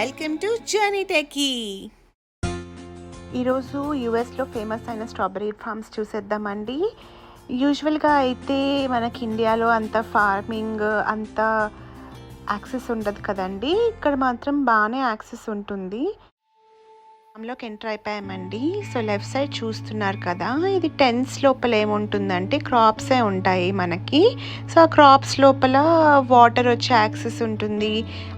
Welcome to journey techie. ఈరోజు యూఎస్లో famous అయిన స్ట్రాబెరీ ఫార్మ్స్ చూసేద్దామండి. యూజువల్గా అయితే మనకి ఇండియాలో అంత ఫార్మింగ్ అంత యాక్సెస్ ఉండదు కదండి. ఇక్కడ మాత్రం బాగానే యాక్సెస్ ఉంటుంది. ఫామ్లోకి ఎంటర్ అయిపోయామండి. సో లెఫ్ట్ సైడ్ చూస్తున్నారు కదా, ఇది టెన్స్ లోపల ఏముంటుందంటే క్రాప్సే ఉంటాయి మనకి. సో ఆ క్రాప్స్ లోపల వాటర్ వచ్చే యాక్సెస్ ఉంటుంది,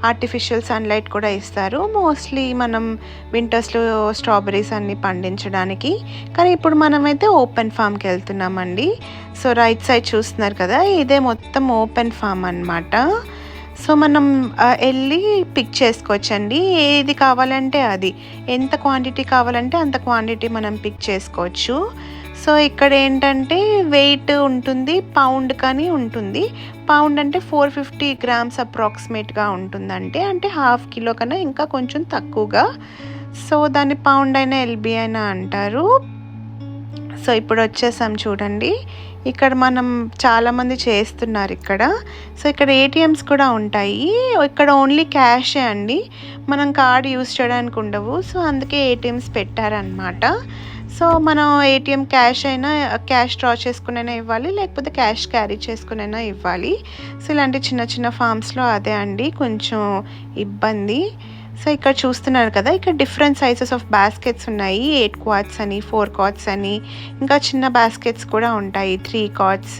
ఆర్టిఫిషియల్ సన్లైట్ కూడా ఇస్తారు మోస్ట్లీ మనం వింటర్స్లో స్ట్రాబెరీస్ అన్ని పండించడానికి. కానీ ఇప్పుడు మనమైతే ఓపెన్ ఫామ్కి వెళ్తున్నామండి. సో రైట్ సైడ్ చూస్తున్నారు కదా, ఇదే మొత్తం ఓపెన్ ఫామ్ అన్నమాట. సో మనం వెళ్ళి పిక్ చేసుకోవచ్చండి, ఏది కావాలంటే అది, ఎంత క్వాంటిటీ కావాలంటే అంత క్వాంటిటీ మనం పిక్ చేసుకోవచ్చు. సో ఇక్కడ ఏంటంటే వెయిట్ ఉంటుంది, పౌండ్ కానీ ఉంటుంది. పౌండ్ అంటే 450 grams అప్రాక్సిమేట్గా ఉంటుందంటే, అంటే హాఫ్ కిలో కన్నా ఇంకా కొంచెం తక్కువగా. సో దాన్ని పౌండ్ అయినా ఎల్బీ అయినా అంటారు. సో ఇప్పుడు వచ్చేసాం చూడండి, ఇక్కడ మనం చాలామంది చేస్తున్నారు ఇక్కడ. సో ఇక్కడ ఏటీఎమ్స్ కూడా ఉంటాయి. ఇక్కడ ఓన్లీ క్యాషే అండి, మనం కార్డ్ యూస్ చేయడానికి ఉండవు. సో అందుకే ఏటీఎమ్స్ పెట్టారనమాట. సో మనం ఏటీఎం క్యాష్ అయినా క్యాష్ డ్రా చేసుకునైనా ఇవ్వాలి, లేకపోతే క్యాష్ క్యారీ చేసుకునైనా ఇవ్వాలి. సో ఇలాంటి చిన్న చిన్న ఫామ్స్లో అదే అండి కొంచెం ఇబ్బంది. సో ఇక్కడ చూస్తున్నారు కదా, ఇక్కడ డిఫరెంట్ సైజెస్ ఆఫ్ బాస్కెట్స్ ఉన్నాయి. 8 quarts అని, 4 quarts అని, ఇంకా చిన్న బాస్కెట్స్ కూడా ఉంటాయి. 3 quarts,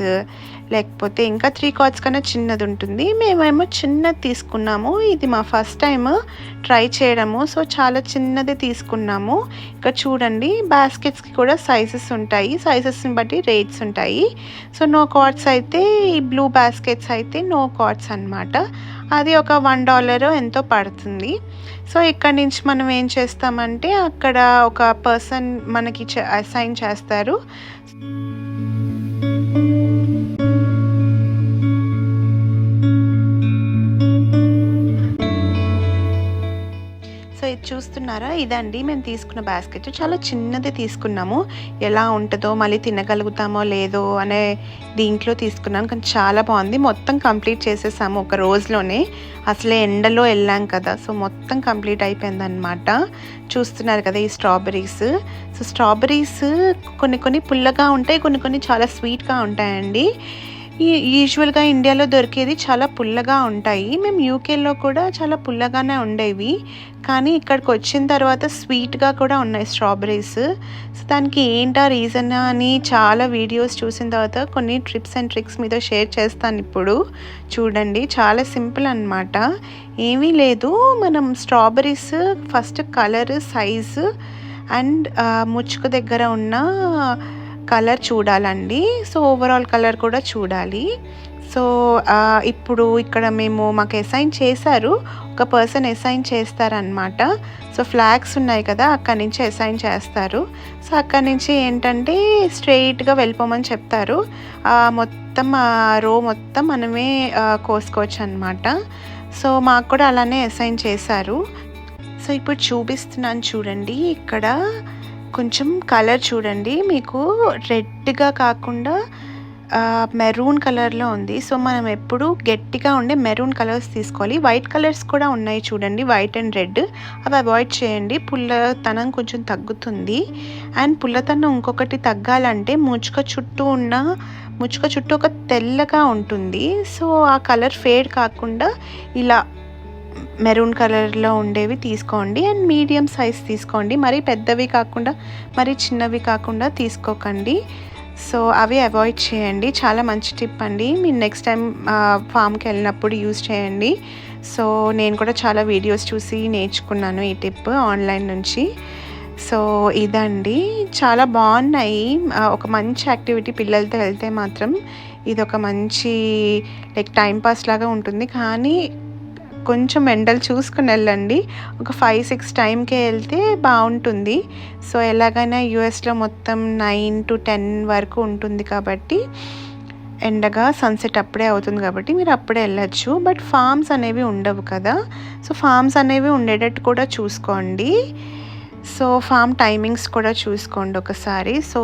లేకపోతే ఇంకా 3 quarts కన్నా చిన్నది ఉంటుంది. మేమేమో చిన్నది తీసుకున్నాము, ఇది మా ఫస్ట్ టైం ట్రై చేయడము. సో చాలా చిన్నది తీసుకున్నాము. ఇక్కడ చూడండి, బాస్కెట్స్కి కూడా సైజెస్ ఉంటాయి, సైజెస్ని బట్టి రేట్స్ ఉంటాయి. సో నో కార్డ్స్ అయితే, ఈ బ్లూ బాస్కెట్స్ అయితే నో కార్డ్స్ అన్నమాట. అది ఒక $1 ఎంతో పడుతుంది. సో ఇక్కడ నుంచి మనం ఏం చేస్తామంటే, అక్కడ ఒక పర్సన్ మనకి అసైన్ చేస్తారు. సో ఇది చూస్తున్నారా, ఇదండి మేము తీసుకున్న బాస్కెట్. చాలా చిన్నది తీసుకున్నాము, ఎలా ఉంటుందో మళ్ళీ తినగలుగుతామో లేదో అనే దీంట్లో తీసుకున్నాం. కానీ చాలా బాగుంది, మొత్తం కంప్లీట్ చేసేసాము ఒక రోజులోనే. అసలే ఎండలో వెళ్ళాం కదా, సో మొత్తం కంప్లీట్ అయిపోయిందనమాట. చూస్తున్నారు కదా ఈ స్ట్రాబెరీస్. సో స్ట్రాబెరీస్ కొన్ని పుల్లగా ఉంటాయి, కొన్ని చాలా స్వీట్గా ఉంటాయండి. యూజువల్గా ఇండియాలో దొరికేది చాలా పుల్లగా ఉంటాయి. మేము యూకేలో కూడా చాలా పుల్లగానే ఉండేవి, కానీ ఇక్కడికి వచ్చిన తర్వాత స్వీట్గా కూడా ఉన్నాయి స్ట్రాబెరీస్. సో దానికి ఏంటా రీజన్ అని చాలా వీడియోస్ చూసిన తర్వాత కొన్ని టిప్స్ అండ్ ట్రిక్స్ మీద షేర్ చేస్తాను. ఇప్పుడు చూడండి, చాలా సింపుల్ అన్నమాట, ఏమీ లేదు. మనం strawberries first colour, size and ముచ్చుకు దగ్గర ఉన్న కలర్ చూడాలండి. సో ఓవరాల్ కలర్ కూడా చూడాలి. సో ఇప్పుడు ఇక్కడ మాకు అసైన్ చేశారు, ఒక పర్సన్ అసైన్ చేస్తారనమాట. సో ఫ్లాగ్స్ ఉన్నాయి కదా, అక్కడి నుంచి అసైన్ చేస్తారు. సో అక్కడి నుంచి ఏంటంటే స్ట్రెయిట్గా వెళ్ళిపోమని చెప్తారు. మొత్తం రో మొత్తం మనమే కోసుకోవచ్చు అనమాట. సో మాకు కూడా అలానే అసైన్ చేశారు. సో ఇప్పుడు చూపిస్తున్నాను చూడండి, ఇక్కడ కొంచెం కలర్ చూడండి, మీకు రెడ్గా కాకుండా మెరూన్ కలర్లో ఉంది. సో మనం ఎప్పుడు గట్టిగా ఉండే మెరూన్ కలర్స్ తీసుకోవాలి. వైట్ కలర్స్ కూడా ఉన్నాయి చూడండి, వైట్ అండ్ రెడ్, అవి అవాయిడ్ చేయండి, పుల్లతనం కొంచెం తగ్గుతుంది. అండ్ పుల్లతనం ఇంకొకటి తగ్గాలంటే ముచ్చుక చుట్టూ ఒక తెల్లగా ఉంటుంది. సో ఆ కలర్ ఫేడ్ కాకుండా ఇలా మెరూన్ కలర్లో ఉండేవి తీసుకోండి. అండ్ మీడియం సైజ్ తీసుకోండి, మరీ పెద్దవి కాకుండా మరీ చిన్నవి కాకుండా తీసుకోకండి. సో అవి అవాయిడ్ చేయండి, చాలా మంచి టిప్ అండి. మీరు నెక్స్ట్ టైం ఫామ్కి వెళ్ళినప్పుడు యూజ్ చేయండి. సో నేను కూడా చాలా వీడియోస్ చూసి నేర్చుకున్నాను ఈ టిప్ ఆన్లైన్ నుంచి. సో ఇదండి, చాలా బాగున్నాయి. ఒక మంచి యాక్టివిటీ, పిల్లలతో వెళ్తే మాత్రం ఇది ఒక మంచి టైంపాస్ లాగా ఉంటుంది. కానీ కొంచెం ఎండలు చూసుకుని వెళ్ళండి, ఒక 5-6 టైంకే వెళ్తే బాగుంటుంది. సో ఎలాగైనా యూఎస్లో మొత్తం 9 to 10 వరకు ఉంటుంది కాబట్టి, ఎండగా సన్సెట్ అప్పుడే అవుతుంది కాబట్టి మీరు అప్పుడే వెళ్ళచ్చు. బట్ ఫామ్స్ అనేవి ఉండవు కదా, సో ఫామ్స్ అనేవి ఉండేటట్టు కూడా చూసుకోండి. సో ఫామ్ టైమింగ్స్ కూడా చూసుకోండి ఒకసారి. సో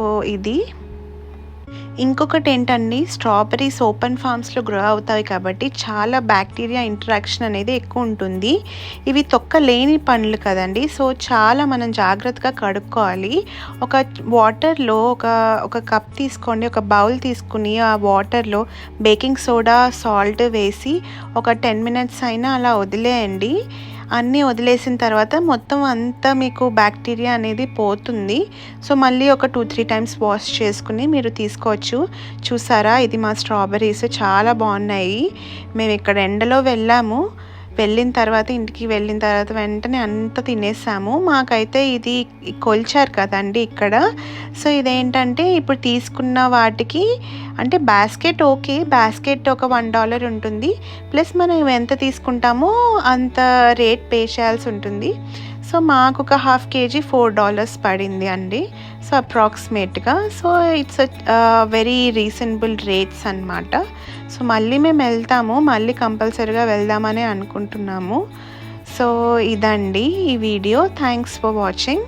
ఇంకొకటేంటండి, స్ట్రాబెర్రీస్ ఓపెన్ ఫార్మ్స్‌లో గ్రో అవుతాయి కాబట్టి చాలా బ్యాక్టీరియా ఇంటరాక్షన్ అనేది ఎక్కువుంటుంది. ఇవి తొక్క లేని పండ్లు కదండీ! సో, చాలా మనం జాగ్రత్తగా కడుక్కోవాలి. ఒక వాటర్‌లో ఒక కప్ తీసుకోండి, ఒక బౌల్ తీసుకొని ఆ వాటర్‌లో బేకింగ్ సోడా, సాల్ట్ వేసి ఒక 10 మినిట్స్ అయినా అలా వదిలేయండి. అన్నీ వదిలేసిన తర్వాత మొత్తం అంతా మీకు బ్యాక్టీరియా అనేది పోతుంది. సో, మళ్ళీ ఒక 2, 3 టైమ్స్ వాష్ చేసుకుని మీరు తీసుకోవచ్చు. చూసారా, ఇది మా స్ట్రాబెర్రీస్ చాలా బాగున్నాయి. మేము ఇక్కడ ఎండలో వెళ్ళాము. ఇంటికి వెళ్ళిన తర్వాత వెంటనే అంతా తినేసాము. మాకైతే ఇది కొలిచారు కదండీ ఇక్కడ. సో, ఇదేంటంటే ఇప్పుడు తీసుకున్న వాటికి అంటే బాస్కెట్ ఓకే. బాస్కెట్ ఒక $1 ఉంటుంది. ప్లస్ మనం ఎంత తీసుకుంటామో అంత రేట్ పే చేయాల్సి ఉంటుంది. సో, మాకొక హాఫ్ కేజీ $4 పడింది అండి. సో, అప్రాక్సిమేట్‌గా. So, it's very reasonable rates అనమాట. సో, మళ్ళీ మేము వెళ్తాము. మళ్ళీ కంపల్సరీగా వెళ్దామని అనుకుంటున్నాము. సో, ఇదండి ఈ వీడియో. Thanks for watching.